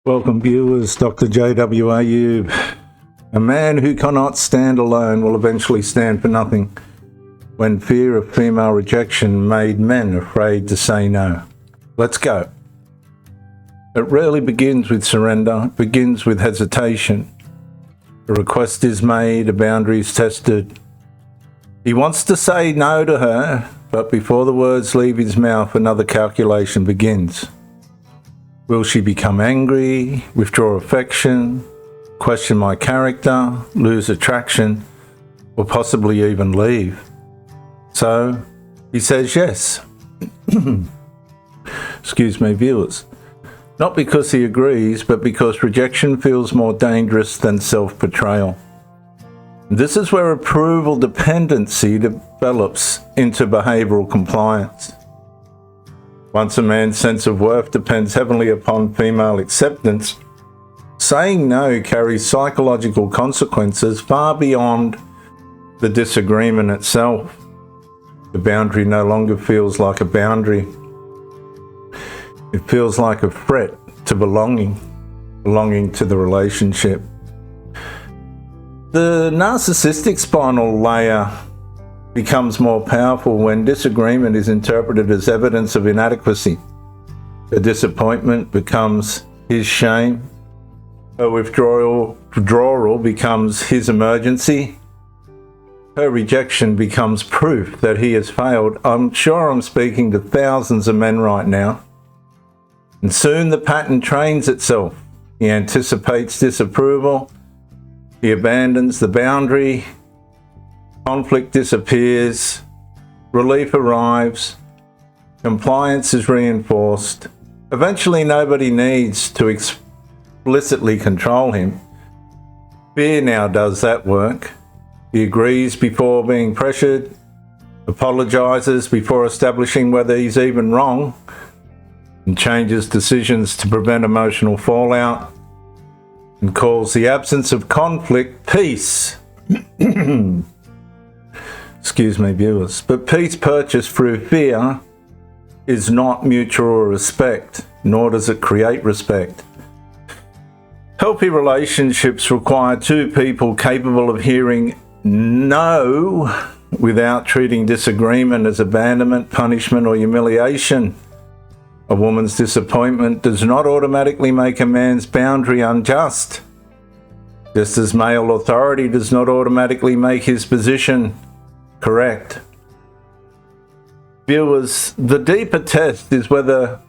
Welcome viewers, Dr. J.W. Ayub. A man who cannot stand alone will eventually stand for nothing when fear of female rejection made men afraid to say no. Let's go. It rarely begins with surrender, it begins with hesitation. A request is made, a boundary is tested. He wants to say no to her, but before the words leave his mouth, another calculation begins. Will she become angry, withdraw affection, question my character, lose attraction, or possibly even leave? So he says yes. Excuse me, viewers. Not because he agrees, but because rejection feels more dangerous than self-betrayal. This is where approval dependency develops into behavioural compliance. Once a man's sense of worth depends heavily upon female acceptance, saying no carries psychological consequences far beyond the disagreement itself. The boundary no longer feels like a boundary. It feels like a threat to belonging to the relationship. The narcissistic spinal layer becomes more powerful when disagreement is interpreted as evidence of inadequacy. The disappointment becomes his shame. Her withdrawal becomes his emergency. Her rejection becomes proof that he has failed. I'm sure I'm speaking to thousands of men right now. And soon the pattern trains itself. He anticipates disapproval. He abandons the boundary. Conflict disappears. Relief arrives. Compliance is reinforced. Eventually, nobody needs to explicitly control him. Fear now does that work. He agrees before being pressured, apologises before establishing whether he's even wrong, and changes decisions to prevent emotional fallout, and calls the absence of conflict peace. Excuse me, viewers. But peace purchased through fear is not mutual respect, nor does it create respect. Healthy relationships require two people capable of hearing no without treating disagreement as abandonment, punishment, or humiliation. A woman's disappointment does not automatically make a man's boundary unjust, just as male authority does not automatically make his position correct. Viewers, the deeper test is whether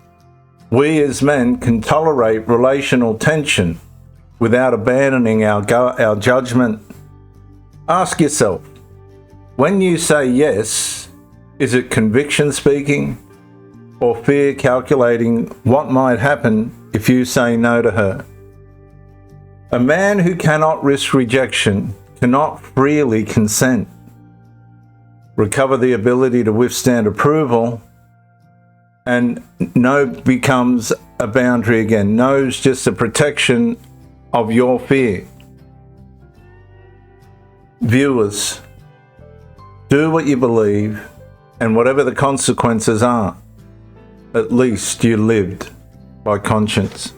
we as men can tolerate relational tension without abandoning our judgment. Ask yourself, when you say yes, is it conviction speaking or fear calculating what might happen if you say no to her? A man who cannot risk rejection cannot freely consent. Recover the ability to withstand approval, and no becomes a boundary again. No's just a protection of your fear. Viewers, do what you believe, and whatever the consequences are, at least you lived by conscience.